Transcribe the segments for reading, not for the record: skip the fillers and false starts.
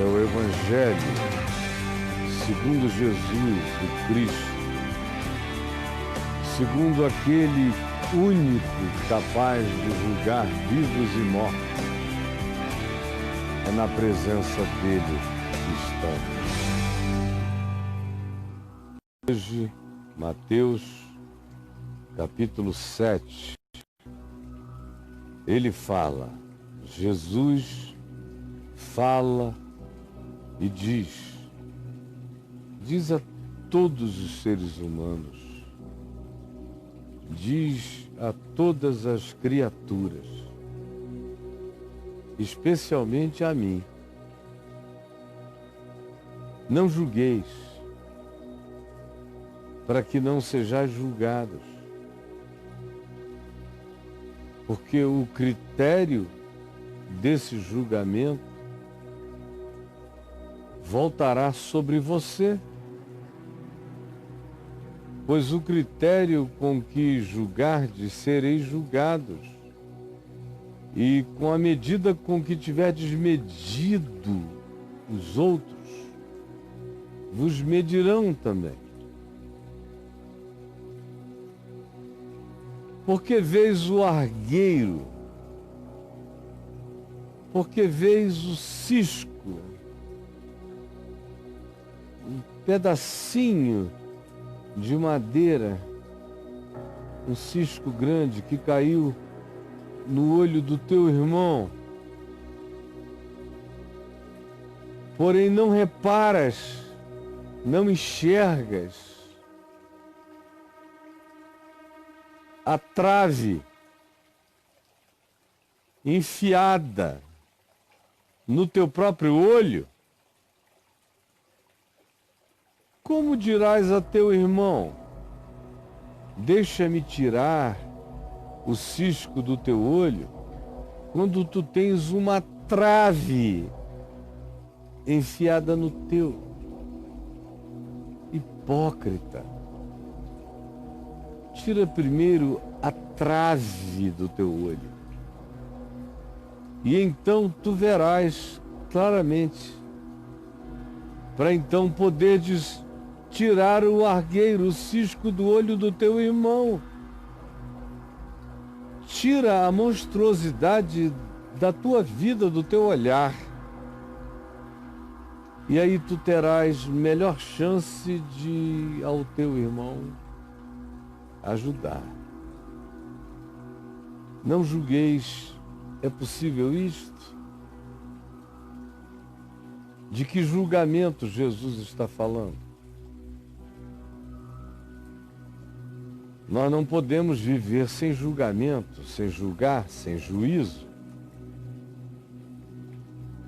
é o Evangelho segundo Jesus, o Cristo, segundo aquele único capaz de julgar vivos e mortos. É na presença dele que estamos. Hoje, Mateus, capítulo 7, ele fala, Jesus fala e diz a todos os seres humanos, diz a todas as criaturas, especialmente a mim: não julgueis, para que não sejais julgados, porque o critério desse julgamento voltará sobre você, pois o critério com que julgardes sereis julgados, e com a medida com que tiverdes medido os outros, vos medirão também. Porque vês o argueiro, porque vês o cisco, um pedacinho de madeira, um cisco grande que caiu no olho do teu irmão, porém não reparas, não enxergas a trave enfiada no teu próprio olho. Como dirás a teu irmão: deixa-me tirar o cisco do teu olho, quando tu tens uma trave enfiada no teu? Hipócrita, tira primeiro a trave do teu olho, e então tu verás claramente, para então poderes tirar o argueiro, o cisco do olho do teu irmão. Tira a monstruosidade da tua vida, do teu olhar. E aí tu terás melhor chance de ao teu irmão ajudar. Não julgueis. É possível isto? De que julgamento Jesus está falando? Nós não podemos viver sem julgamento, sem julgar, sem juízo,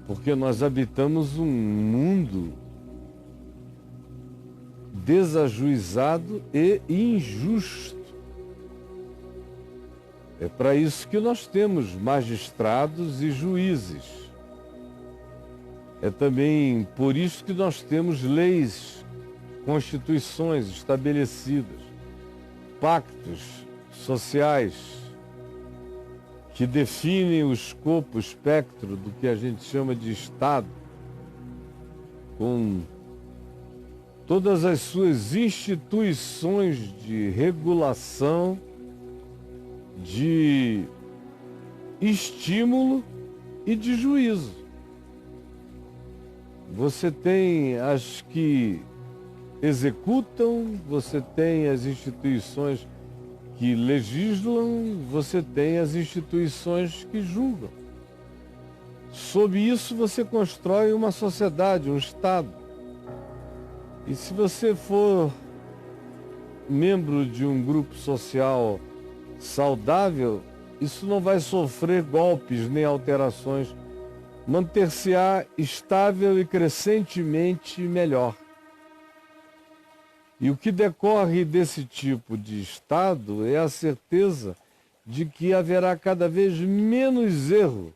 porque nós habitamos um mundo desajuizado e injusto. É para isso que nós temos magistrados e juízes. É também por isso que nós temos leis, constituições estabelecidas, pactos sociais que definem o escopo, o espectro do que a gente chama de Estado, com todas as suas instituições de regulação, de estímulo e de juízo. Você tem as que executam, você tem as instituições que legislam, você tem as instituições que julgam. Sob isso você constrói uma sociedade, um Estado. E se você for membro de um grupo social saudável, isso não vai sofrer golpes nem alterações. Manter-se-á estável e crescentemente melhor. E o que decorre desse tipo de Estado é a certeza de que haverá cada vez menos erro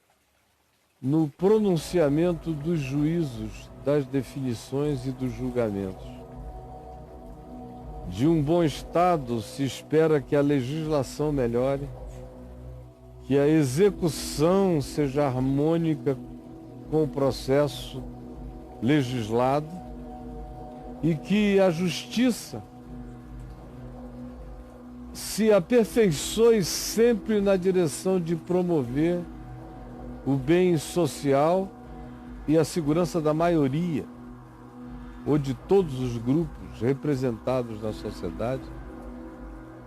no pronunciamento dos juízos, das definições e dos julgamentos. De um bom Estado se espera que a legislação melhore, que a execução seja harmônica com o processo legislado e que a justiça se aperfeiçoe sempre na direção de promover o bem social e a segurança da maioria, ou de todos os grupos representados na sociedade,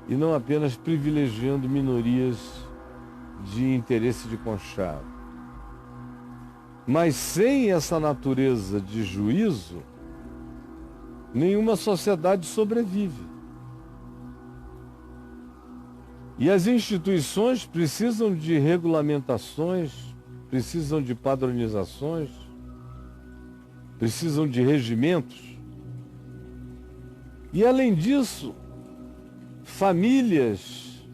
e não apenas privilegiando minorias de interesse de conchavo. Mas sem essa natureza de juízo, nenhuma sociedade sobrevive. E as instituições precisam de regulamentações, precisam de padronizações, precisam de regimentos. E além disso, famílias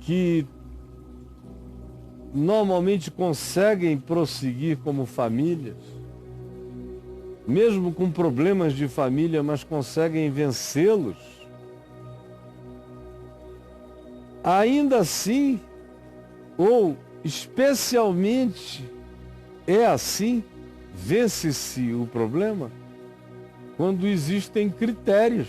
que normalmente conseguem prosseguir como famílias, mesmo com problemas de família, mas conseguem vencê-los, ainda assim, ou especialmente é assim, vence-se o problema quando existem critérios,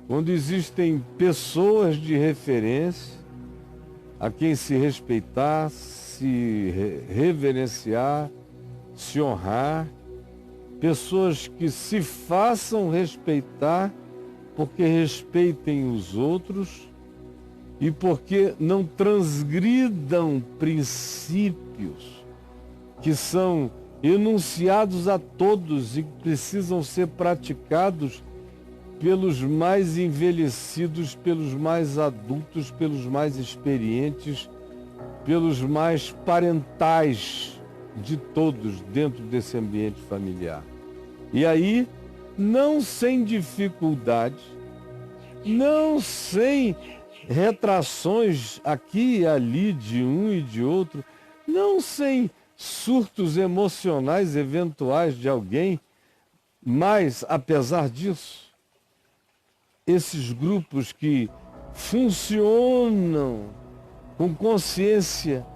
quando existem pessoas de referência a quem se respeitar, se reverenciar, se honrar, pessoas que se façam respeitar porque respeitem os outros e porque não transgridam princípios que são enunciados a todos e que precisam ser praticados pelos mais envelhecidos, pelos mais adultos, pelos mais experientes, pelos mais parentais de todos dentro desse ambiente familiar. E aí, não sem dificuldade, não sem retrações aqui e ali de um e de outro, não sem surtos emocionais eventuais de alguém, mas, apesar disso, esses grupos que funcionam com consciência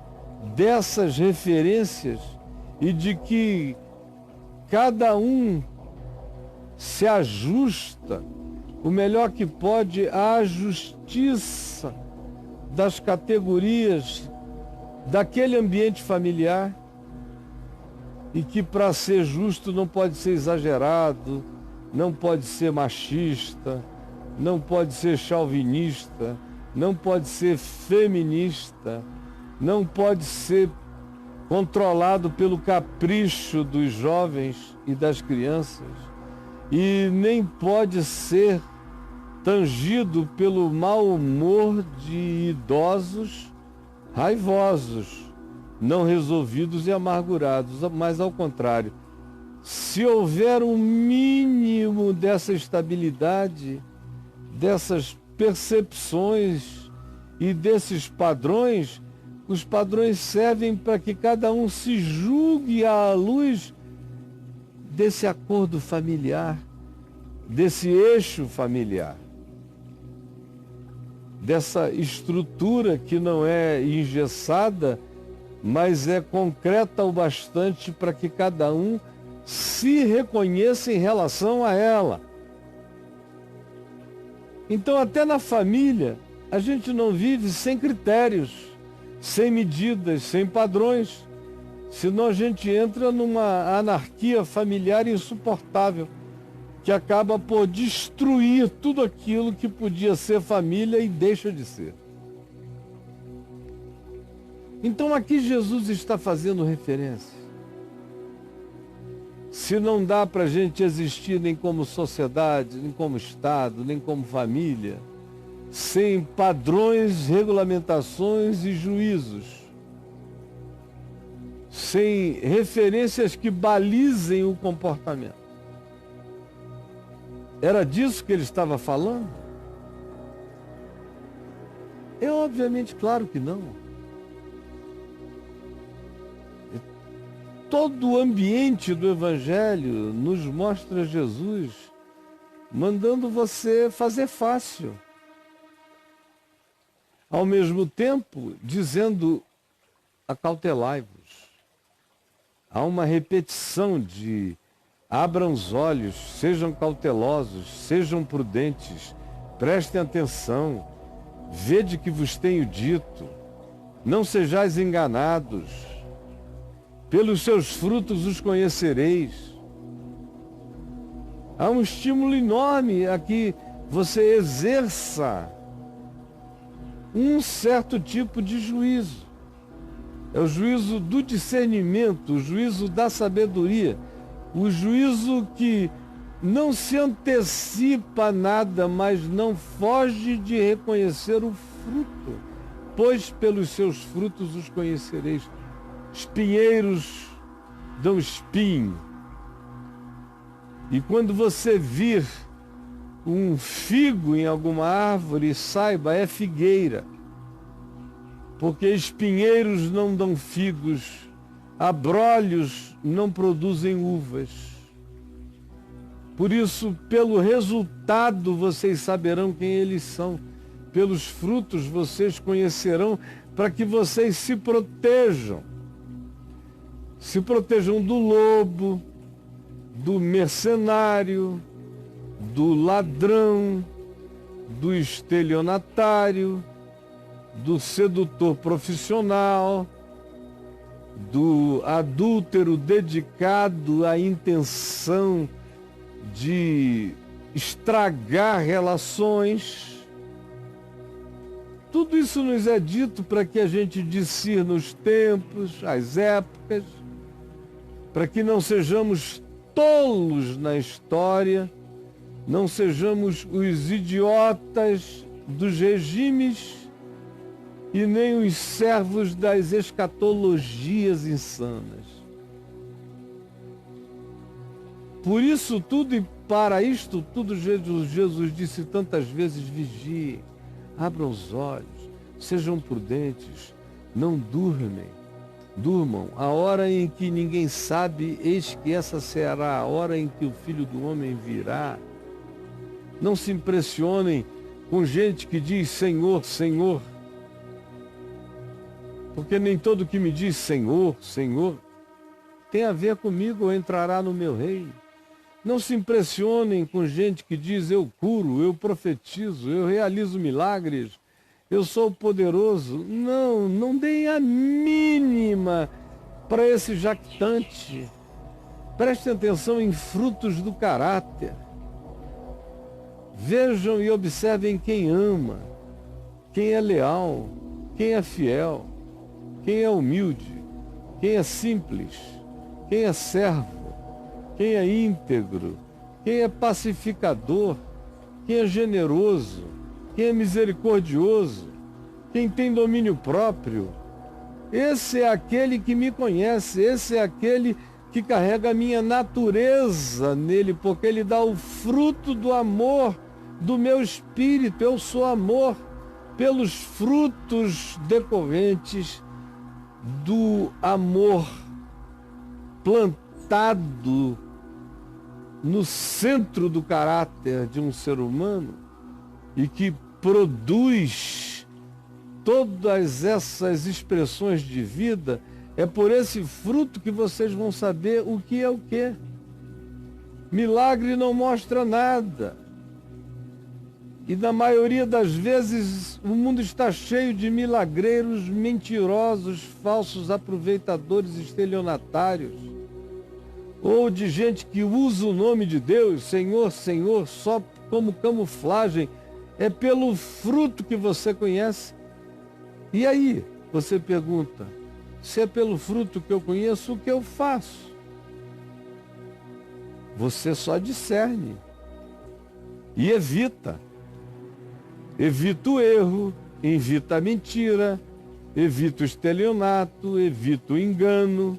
dessas referências e de que cada um se ajusta o melhor que pode à justiça das categorias daquele ambiente familiar e que, para ser justo, não pode ser exagerado, não pode ser machista, não pode ser chauvinista, não pode ser feminista, não pode ser controlado pelo capricho dos jovens e das crianças, e nem pode ser tangido pelo mau humor de idosos raivosos, não resolvidos e amargurados, mas ao contrário, se houver um mínimo dessa estabilidade, dessas percepções e desses padrões, os padrões servem para que cada um se julgue à luz desse acordo familiar, desse eixo familiar, dessa estrutura que não é engessada, mas é concreta o bastante para que cada um se reconheça em relação a ela. Então, até na família, a gente não vive sem critérios, sem medidas, sem padrões, senão a gente entra numa anarquia familiar insuportável, que acaba por destruir tudo aquilo que podia ser família e deixa de ser. Então aqui Jesus está fazendo referência. Se não dá para a gente existir nem como sociedade, nem como Estado, nem como família, sem padrões, regulamentações e juízos, sem referências que balizem o comportamento. Era disso que ele estava falando? É obviamente claro que não. Todo o ambiente do Evangelho nos mostra Jesus mandando você fazer fácil. Ao mesmo tempo, dizendo: acautelai-vos, há uma repetição de abram os olhos, sejam cautelosos, sejam prudentes, prestem atenção, vede que vos tenho dito, não sejais enganados, pelos seus frutos os conhecereis. Há um estímulo enorme a que você exerça um certo tipo de juízo. É o juízo do discernimento, o juízo da sabedoria, o juízo que não se antecipa a nada, mas não foge de reconhecer o fruto, pois pelos seus frutos os conhecereis. Espinheiros dão espinho. E quando você vir um figo em alguma árvore, saiba, é figueira. Porque espinheiros não dão figos, abrolhos não produzem uvas. Por isso, pelo resultado vocês saberão quem eles são. Pelos frutos vocês conhecerão, para que vocês se protejam. Se protejam do lobo, do mercenário, do ladrão, do estelionatário, do sedutor profissional, do adúltero dedicado à intenção de estragar relações. Tudo isso nos é dito para que a gente discirna os tempos, as épocas, para que não sejamos tolos na história, não sejamos os idiotas dos regimes e nem os servos das escatologias insanas. Por isso tudo e para isto tudo, Jesus disse tantas vezes: vigiem, abram os olhos, sejam prudentes, não durmam. A hora em que ninguém sabe, eis que essa será a hora em que o Filho do Homem virá. Não se impressionem com gente que diz Senhor, Senhor, porque nem todo que me diz Senhor, Senhor, tem a ver comigo ou entrará no meu reino. Não se impressionem com gente que diz eu curo, eu profetizo, eu realizo milagres, eu sou poderoso. Não deem a mínima para esse jactante. Prestem atenção em frutos do caráter. Vejam e observem quem ama, quem é leal, quem é fiel, quem é humilde, quem é simples, quem é servo, quem é íntegro, quem é pacificador, quem é generoso, quem é misericordioso, quem tem domínio próprio. Esse é aquele que me conhece, esse é aquele que carrega a minha natureza nele, porque ele dá o fruto do amor do meu espírito. Eu sou amor pelos frutos decorrentes do amor plantado no centro do caráter de um ser humano e que produz todas essas expressões de vida. É por esse fruto que vocês vão saber o que é o quê. Milagre não mostra nada. E na maioria das vezes o mundo está cheio de milagreiros mentirosos, falsos aproveitadores, estelionatários, ou de gente que usa o nome de Deus, Senhor, Senhor, só como camuflagem. É pelo fruto que você conhece. E aí você pergunta, se é pelo fruto que eu conheço, o que eu faço? Você só discerne e evita. Evita o erro, evita a mentira, evita o estelionato, evita o engano.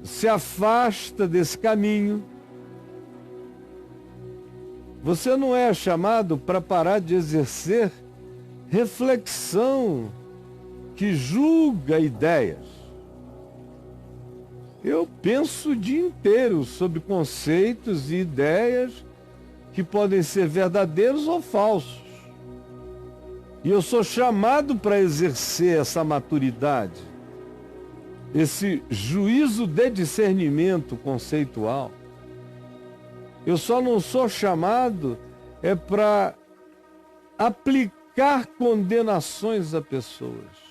Se afasta desse caminho. Você não é chamado para parar de exercer reflexão que julga ideias. Eu penso o dia inteiro sobre conceitos e ideias que podem ser verdadeiros ou falsos. E eu sou chamado para exercer essa maturidade. esse juízo de discernimento conceitual. Eu só não sou chamado para aplicar condenações a pessoas.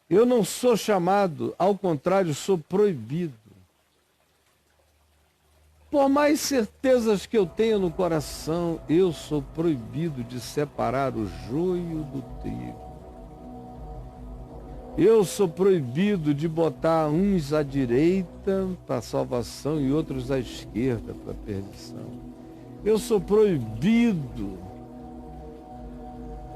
Eu não sou chamado, ao contrário, sou proibido. Por mais certezas que eu tenha no coração, eu sou proibido de separar o joio do trigo. Eu sou proibido de botar uns à direita para a salvação e outros à esquerda para a perdição. Eu sou proibido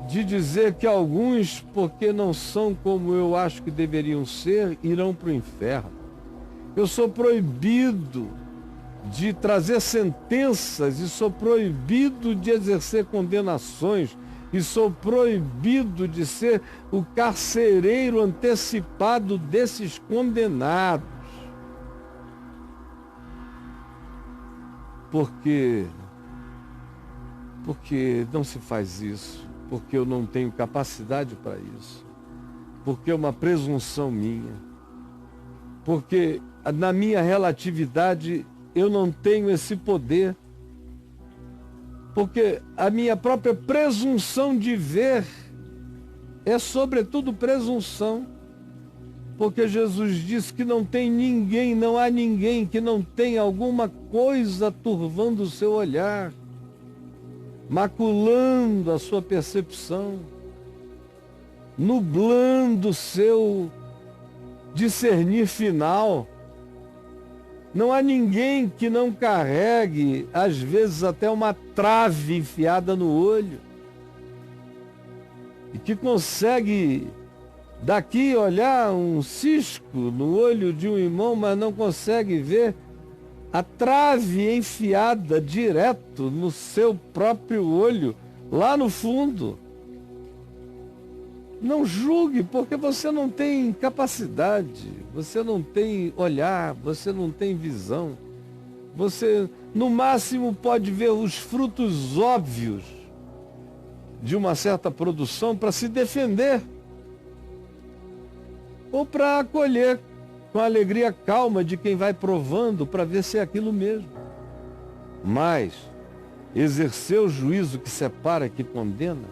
de dizer que alguns, porque não são como eu acho que deveriam ser, irão para o inferno. Eu sou proibido de trazer sentenças e sou proibido de exercer condenações e sou proibido de ser o carcereiro antecipado desses condenados. Porque não se faz isso, porque eu não tenho capacidade para isso, porque é uma presunção minha, porque na minha relatividade eu não tenho esse poder, porque a minha própria presunção de ver é sobretudo presunção, porque Jesus disse que não tem ninguém, não há ninguém que não tenha alguma coisa turvando o seu olhar, maculando a sua percepção, nublando o seu discernir final. Não há ninguém que não carregue, às vezes até uma trave enfiada no olho, e que consegue daqui olhar um cisco no olho de um irmão, mas não consegue ver a trave enfiada direto no seu próprio olho, lá no fundo. Não julgue, porque você não tem capacidade, você não tem olhar, você não tem visão. Você, no máximo, pode ver os frutos óbvios de uma certa produção para se defender, ou para acolher com a alegria calma de quem vai provando para ver se é aquilo mesmo. Mas exercer o juízo que separa, que condena,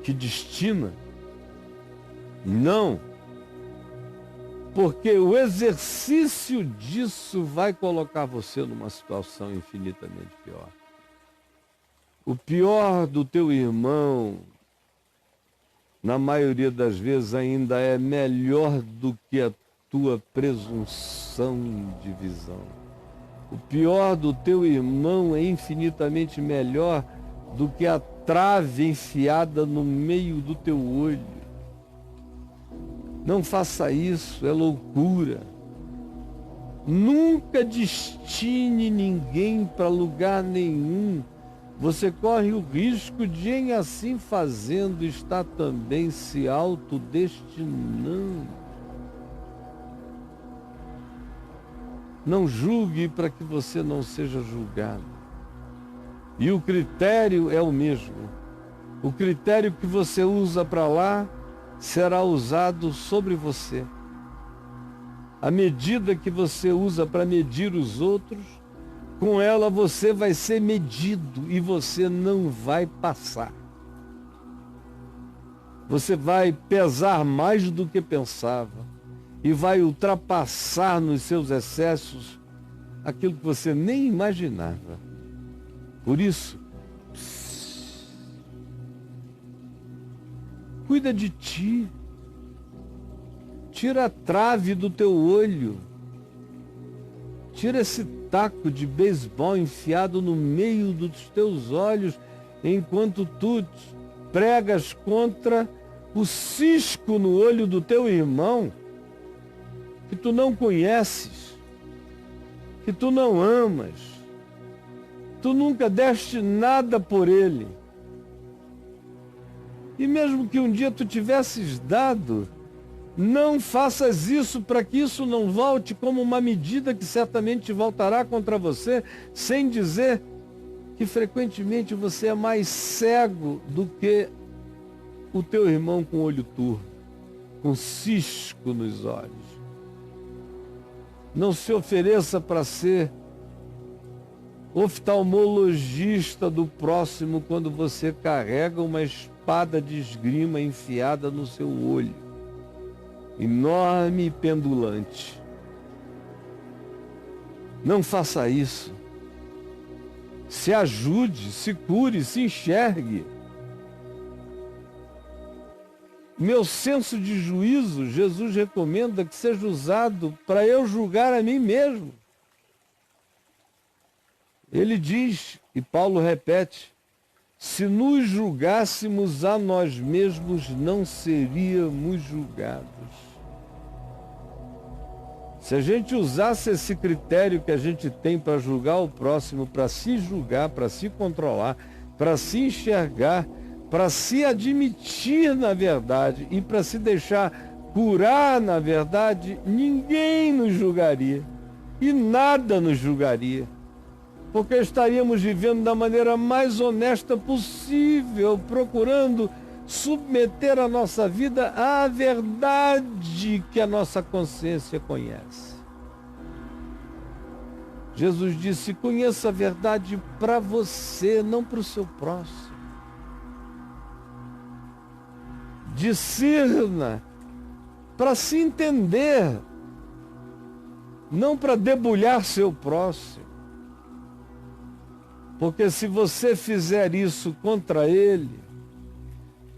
que destina, não, porque o exercício disso vai colocar você numa situação infinitamente pior. O pior do teu irmão, na maioria das vezes, ainda é melhor do que a tua presunção de visão. O pior do teu irmão é infinitamente melhor do que a trave enfiada no meio do teu olho. Não faça isso, é loucura. Nunca destine ninguém para lugar nenhum. Você corre o risco de, em assim fazendo, estar também se autodestinando. Não julgue para que você não seja julgado. E o critério é o mesmo. O critério que você usa para lá será usado sobre você. A medida que você usa para medir os outros, com ela você vai ser medido e você não vai passar. Você vai pesar mais do que pensava e vai ultrapassar nos seus excessos aquilo que você nem imaginava. Por isso, cuida de ti. Tira a trave do teu olho. Tira esse taco de beisebol enfiado no meio dos teus olhos, enquanto tu pregas contra o cisco no olho do teu irmão, que tu não conheces, que tu não amas, tu nunca deste nada por ele. E mesmo que um dia tu tivesses dado, não faças isso para que isso não volte como uma medida que certamente voltará contra você, sem dizer que frequentemente você é mais cego do que o teu irmão com olho turvo. com cisco nos olhos. Não se ofereça para ser oftalmologista do próximo quando você carrega uma espada de esgrima enfiada no seu olho, enorme e pendulante. Não faça isso. Se ajude, se cure, se enxergue. Meu senso de juízo, Jesus recomenda que seja usado para eu julgar a mim mesmo. Ele diz, e Paulo repete, se nos julgássemos a nós mesmos, não seríamos julgados. Se a gente usasse esse critério que a gente tem para julgar o próximo, para se julgar, para se controlar, para se enxergar, para se admitir na verdade e para se deixar curar na verdade, ninguém nos julgaria e nada nos julgaria, porque estaríamos vivendo da maneira mais honesta possível, procurando submeter a nossa vida à verdade que a nossa consciência conhece. Jesus disse: conheça a verdade para você, não para o seu próximo. Discirna para se entender, não para debulhar seu próximo. Porque se você fizer isso contra ele,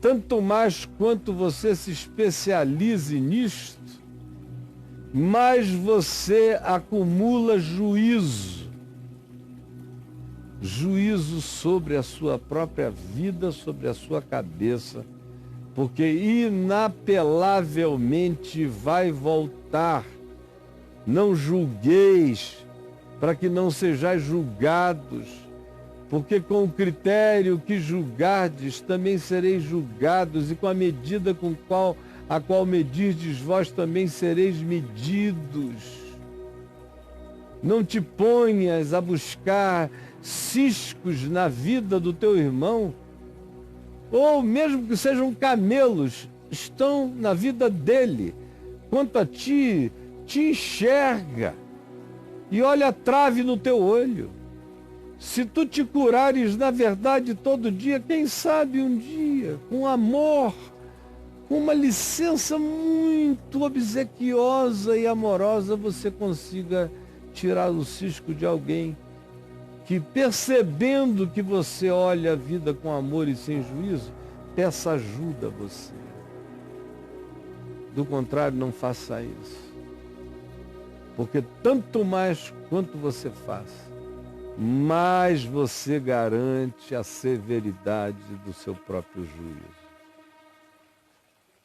tanto mais quanto você se especialize nisto, mais você acumula juízo. Juízo sobre a sua própria vida, sobre a sua cabeça, porque inapelavelmente vai voltar. Não julgueis, para que não sejais julgados, porque com o critério que julgardes, também sereis julgados, e com a medida a qual medirdes vós, também sereis medidos. Não te ponhas a buscar ciscos na vida do teu irmão, ou mesmo que sejam camelos, estão na vida dele. Quanto a ti, te enxerga e olha a trave no teu olho. Se tu te curares na verdade todo dia, quem sabe um dia, com amor, com uma licença muito obsequiosa e amorosa, você consiga tirar o cisco de alguém que, percebendo que você olha a vida com amor e sem juízo, peça ajuda a você. Do contrário, não faça isso. Porque tanto mais quanto você faz, mais você garante a severidade do seu próprio juízo.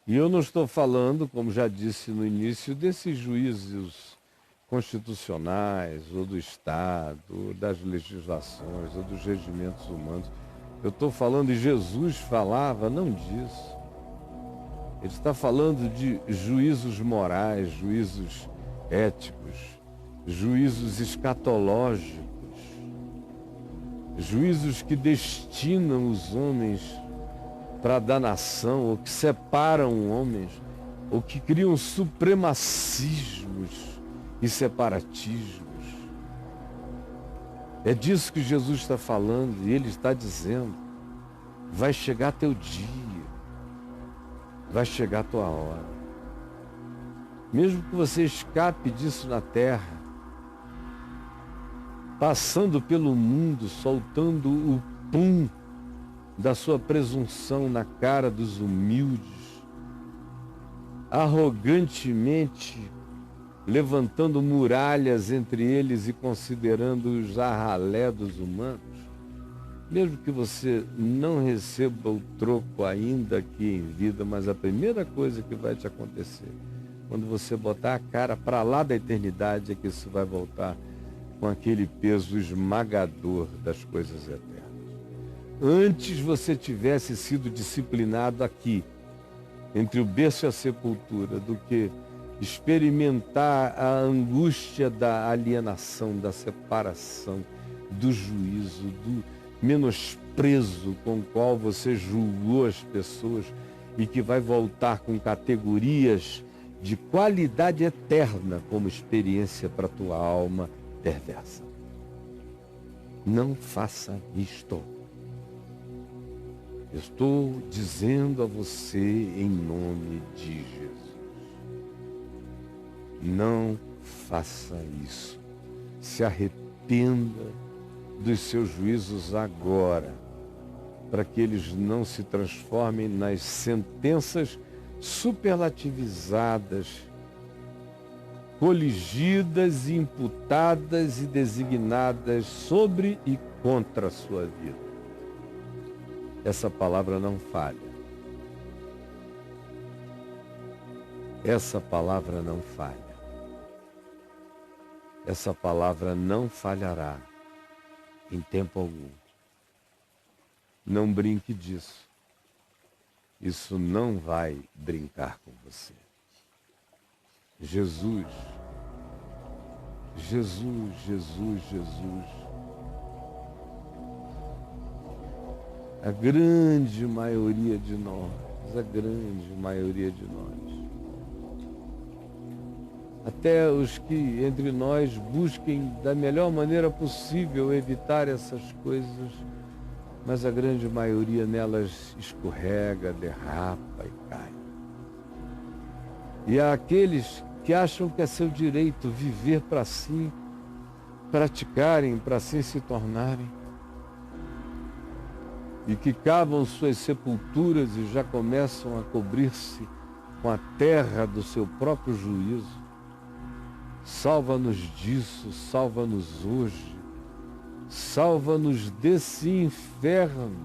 E eu não estou falando, como já disse no início, desses juízos constitucionais, ou do Estado, ou das legislações, ou dos regimentos humanos. Eu estou falando, e Jesus falava não disso. Ele está falando de juízos morais, juízos éticos, juízos escatológicos, juízos que destinam os homens para a danação, ou que separam homens, ou que criam supremacismos e separatismos. É disso que Jesus está falando, e ele está dizendo: vai chegar teu dia, vai chegar a tua hora. Mesmo que você escape disso na terra, passando pelo mundo, soltando o pum da sua presunção na cara dos humildes, arrogantemente levantando muralhas entre eles e considerando-os a ralé dos humanos, mesmo que você não receba o troco ainda aqui em vida, mas a primeira coisa que vai te acontecer, quando você botar a cara para lá da eternidade, é que isso vai voltar com aquele peso esmagador das coisas eternas. Antes você tivesse sido disciplinado aqui, entre o berço e a sepultura, do que experimentar a angústia da alienação, da separação, do juízo, do menosprezo com o qual você julgou as pessoas e que vai voltar com categorias de qualidade eterna como experiência para a tua alma perversa. Não faça isto. Eu estou dizendo a você em nome de Jesus. Não faça isso. Se arrependa dos seus juízos agora, para que eles não se transformem nas sentenças superlativizadas, coligidas, imputadas e designadas sobre e contra a sua vida. Essa palavra não falha. Essa palavra não falha. Essa palavra não falhará em tempo algum. Não brinque disso. Isso não vai brincar com você. Jesus, Jesus, Jesus, Jesus. A grande maioria de nós, até os que entre nós busquem da melhor maneira possível evitar essas coisas, mas a grande maioria nelas escorrega, derrapa e cai. E há aqueles que acham que é seu direito viver para si, praticarem, para assim se tornarem, e que cavam suas sepulturas e já começam a cobrir-se com a terra do seu próprio juízo. Salva-nos disso, salva-nos hoje, salva-nos desse inferno,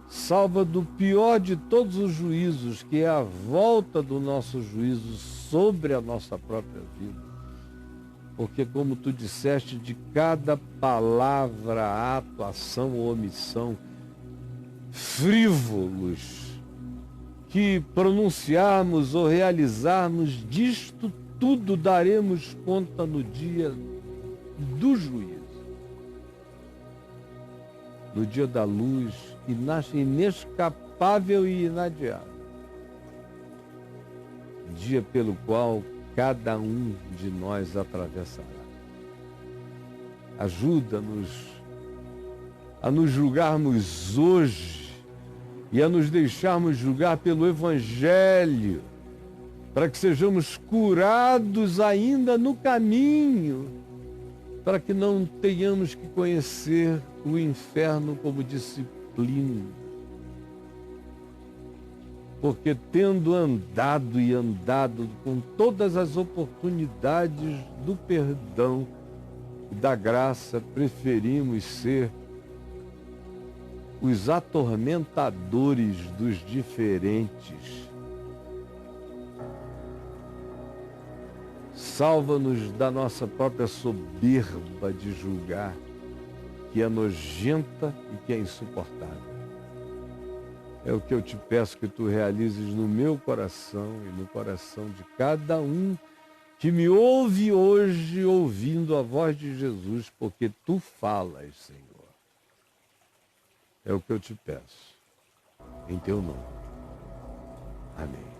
salva do pior de todos os juízos, que é a volta do nosso juízo sobre a nossa própria vida. Porque, como tu disseste, de cada palavra, ato, ação ou omissão, frívolos, que pronunciarmos ou realizarmos, disto tudo daremos conta no dia do juízo. No dia da luz, inescapável e inadiável. Dia pelo qual cada um de nós atravessará. Ajuda-nos a nos julgarmos hoje e a nos deixarmos julgar pelo Evangelho, para que sejamos curados ainda no caminho, para que não tenhamos que conhecer o inferno como disciplina. Porque tendo andado e andado com todas as oportunidades do perdão e da graça, preferimos ser os atormentadores dos diferentes. Salva-nos da nossa própria soberba de julgar, que é nojenta e que é insuportável. É o que eu te peço que tu realizes no meu coração e no coração de cada um que me ouve hoje, ouvindo a voz de Jesus, porque tu falas, Senhor. É o que eu te peço. Em teu nome. Amém.